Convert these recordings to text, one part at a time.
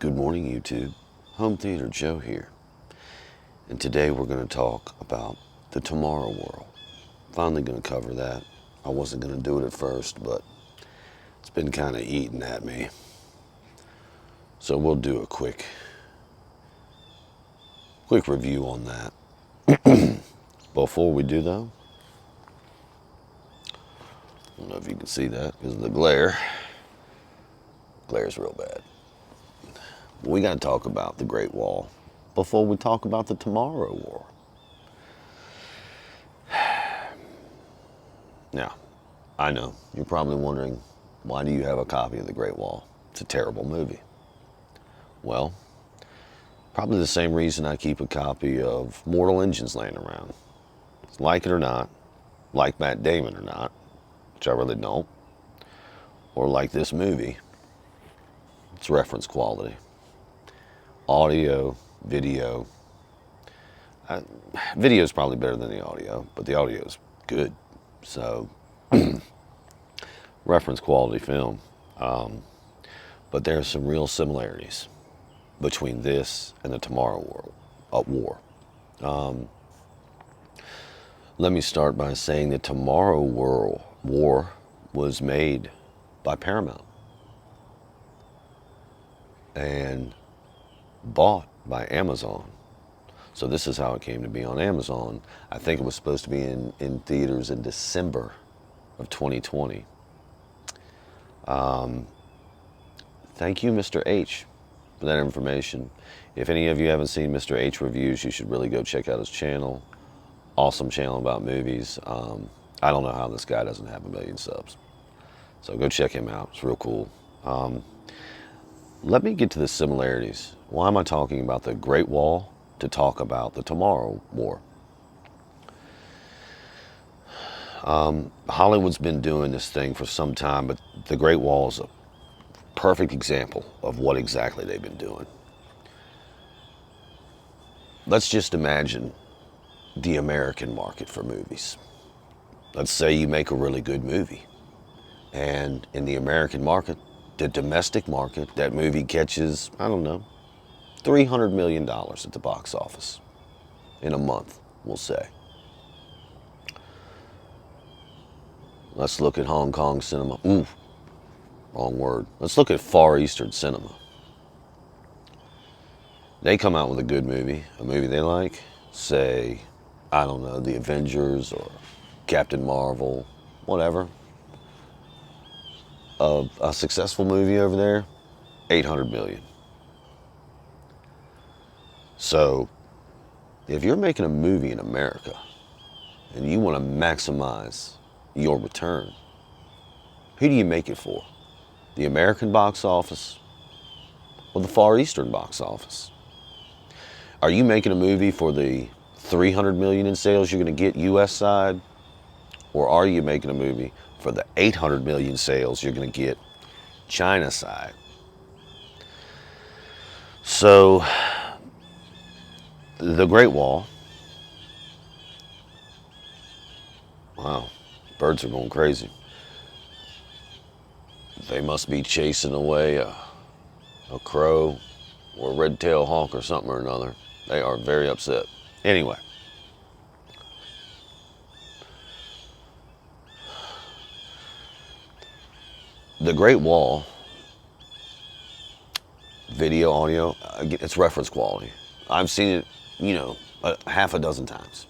Good morning, YouTube. Home Theater Joe here. And today we're going to talk about the tomorrow world. Finally going to cover that. I wasn't going to do it at first, but it's been kind of eating at me. So we'll do a quick review on that. Before we do though, I don't know if you can see that because of the glare. Glare's real bad. We got to talk about the Great Wall before we talk about the Tomorrow War. Now, I know, you're probably wondering, why do you have a copy of The Great Wall? It's a terrible movie. Well, probably the same reason I keep a copy of Mortal Engines laying around. Like it or not, like Matt Damon or not, which I really don't, or like this movie, it's reference quality. Audio, video. Video is probably better than the audio, but the audio is good. So, reference quality film. But there are some real similarities between this and the Tomorrow War. Let me start by saying the Tomorrow War was made by Paramount and bought by Amazon. So this is how it came to be on Amazon. I think it was supposed to be in theaters in December of 2020. Thank you, Mr. H, for that information. If any of you haven't seen Mr. H reviews, you should really go check out his channel. Awesome channel about movies. I don't know how this guy doesn't have 1 million subs. So go check him out. It's real cool. Let me get to the similarities. Why am I talking about the Great Wall to talk about the Tomorrow War? Hollywood's been doing this thing for some time, but the Great Wall is a perfect example of what exactly they've been doing. Let's just imagine the American market for movies. Let's say you make a really good movie, and in the American market, the domestic market, that movie catches, I don't know, $300 million at the box office in a month, we'll say. Let's look at Hong Kong cinema. Ooh, wrong word. Let's look at Far Eastern cinema. They come out with a good movie, a movie they like, say, I don't know, The Avengers or Captain Marvel, whatever. A successful movie over there, 800 million. So, if you're making a movie in America and you want to maximize your return, who do you make it for? The American box office or the Far Eastern box office? Are you making a movie for the 300 million in sales you're going to get US side? Or are you making a movie for the 800 million sales you're going to get China side? So, the Great Wall. Wow, birds are going crazy. They must be chasing away a crow or a red-tailed hawk or something or another. They are very upset. Anyway. The Great Wall, video, audio, it's reference quality. I've seen it, you know, half a dozen times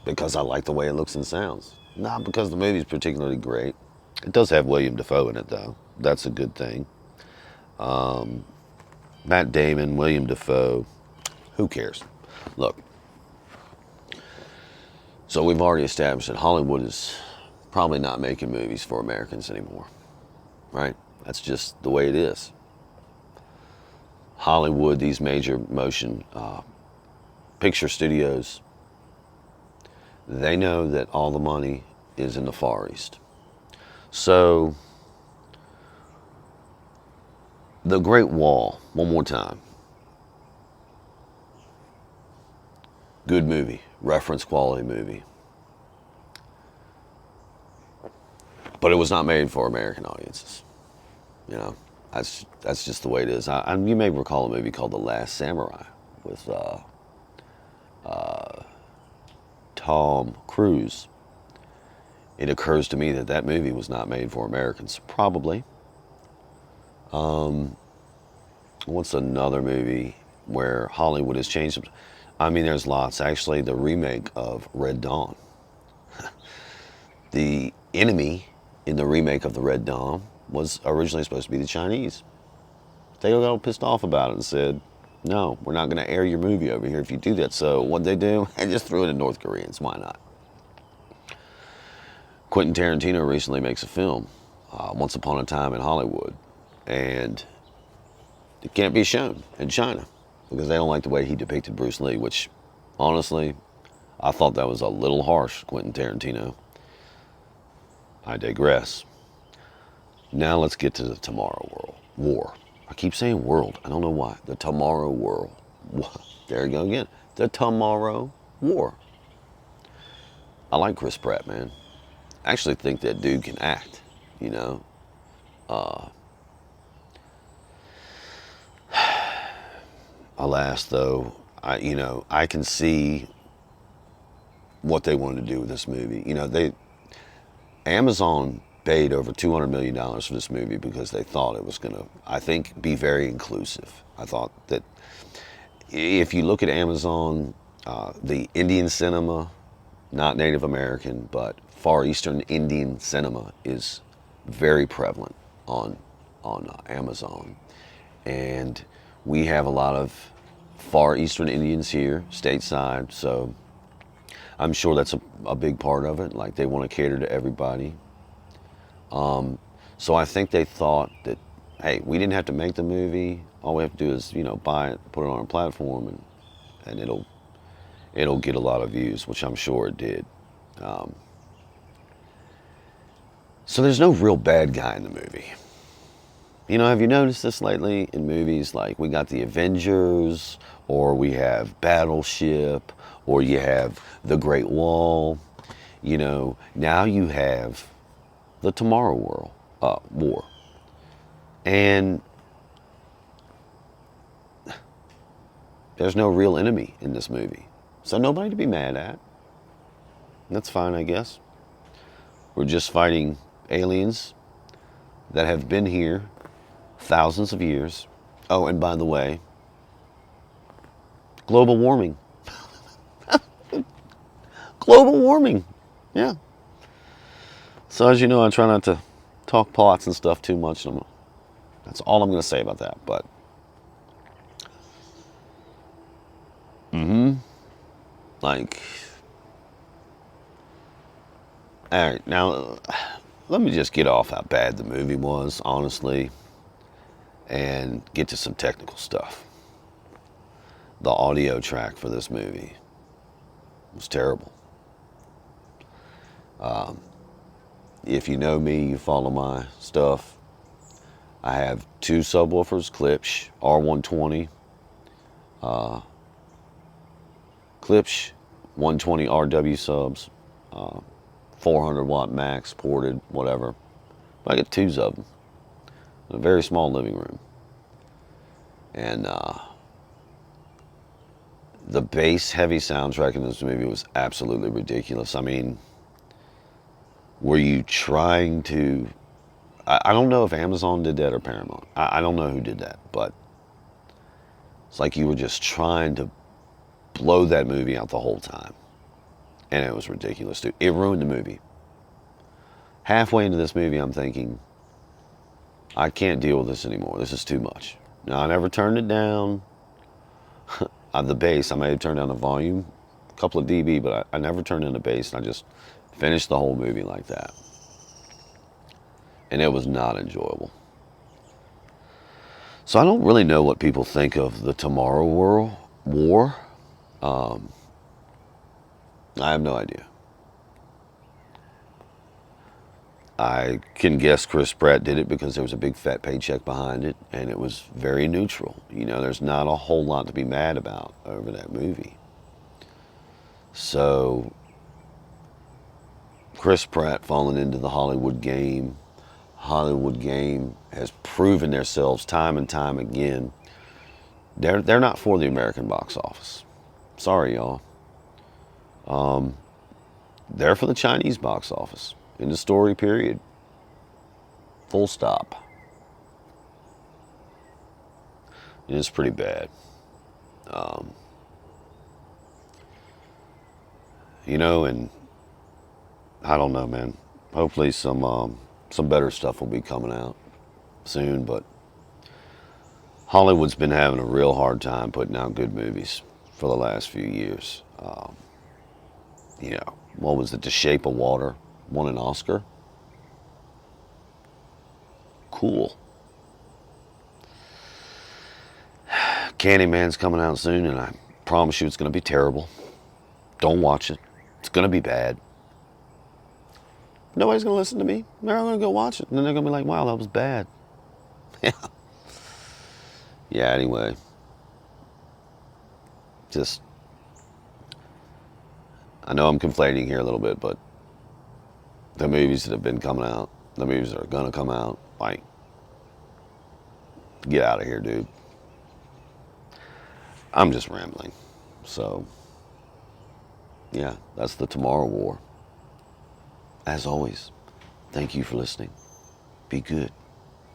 because I like the way it looks and sounds. Not because the movie's particularly great. It does have William Dafoe in it, though. That's a good thing. Matt Damon, William Dafoe, who cares? Look, so we've already established that Hollywood is probably not making movies for Americans anymore. Right? That's just the way it is. Hollywood, these major motion picture studios, they know that all the money is in the Far East. So, the Great Wall, one more time. Good movie, reference quality movie. But it was not made for American audiences, you know. That's just the way it is. You may recall a movie called The Last Samurai with Tom Cruise. It occurs to me that that movie was not made for Americans. Probably. What's another movie where Hollywood has changed? I mean, there's lots. Actually, the remake of Red Dawn. The enemy in the remake of the Red Dawn was originally supposed to be the Chinese. They got all pissed off about it and said, no, we're not going to air your movie over here if you do that. So what they do, they just threw it in North Koreans. Why not? Quentin Tarantino recently makes a film, Once Upon a Time in Hollywood, and it can't be shown in China because they don't like the way he depicted Bruce Lee, which, honestly, I thought that was a little harsh, Quentin Tarantino. I digress. Now let's get to the Tomorrow World War. I keep saying world. I don't know why. The Tomorrow World. There you go again. The Tomorrow War. I like Chris Pratt, man. I actually think that dude can act, you know. Alas, though, I can see what they wanted to do with this movie. Amazon paid over $200 million for this movie because they thought it was going to, I think, be very inclusive. I thought that if you look at Amazon, the Indian cinema, not Native American, but Far Eastern Indian cinema is very prevalent on Amazon. And we have a lot of Far Eastern Indians here, stateside, so I'm sure that's a big part of it. Like, they want to cater to everybody. So I think they thought that, hey, we didn't have to make the movie. All we have to do is, buy it, put it on a platform, and it'll get a lot of views, which I'm sure it did. So there's no real bad guy in the movie. Have you noticed this lately in movies? Like, we got the Avengers, or we have Battleship, or you have the Great Wall. Now you have the Tomorrow War. And there's no real enemy in this movie. So nobody to be mad at. That's fine, I guess. We're just fighting aliens that have been here thousands of years. Oh, and by the way, global warming. Global warming. Yeah. So as you know, I try not to talk plots and stuff too much. That's all I'm going to say about that. But, like, all right, now let me just get off how bad the movie was, honestly, and get to some technical stuff. The audio track for this movie was terrible. If you know me, you follow my stuff, I have two subwoofers, Klipsch R120, Klipsch 120 RW subs, 400 watt max ported, whatever. But I get two of them in a very small living room. And the bass heavy soundtrack in this movie was absolutely ridiculous. I mean, were you trying to... I don't know if Amazon did that or Paramount. I don't know who did that, but it's like you were just trying to blow that movie out the whole time. And it was ridiculous, dude. It ruined the movie. Halfway into this movie, I'm thinking, I can't deal with this anymore. This is too much. Now, I never turned it down. The bass, I may have turned down the volume, a couple of dB, but I never turned down the bass, and I just finished the whole movie like that. And it was not enjoyable. So I don't really know what people think of the Tomorrow War. I have no idea. I can guess Chris Pratt did it because there was a big fat paycheck behind it, and it was very neutral. There's not a whole lot to be mad about over that movie. So, Chris Pratt falling into the Hollywood game, Hollywood game has proven themselves time and time again. They're not for the American box office. Sorry, y'all. They're for the Chinese box office. In the story, period. Full stop. It is pretty bad. You know, and I don't know, man. Hopefully some better stuff will be coming out soon, but Hollywood's been having a real hard time putting out good movies for the last few years. You know, what was it? The Shape of Water won an Oscar. Cool. Candyman's coming out soon, and I promise you it's going to be terrible. Don't watch it. It's going to be bad. Nobody's going to listen to me. They're all going to go watch it, and then they're going to be like, wow, that was bad. Yeah. Yeah, anyway. Just, I know I'm complaining here a little bit, but the movies that have been coming out, the movies that are going to come out, like, get out of here, dude. I'm just rambling. So, yeah, that's the Tomorrow War. As always, thank you for listening. Be good.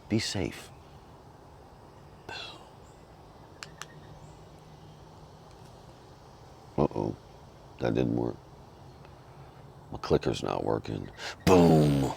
Be safe. Uh-oh, that didn't work. My clicker's not working. Boom.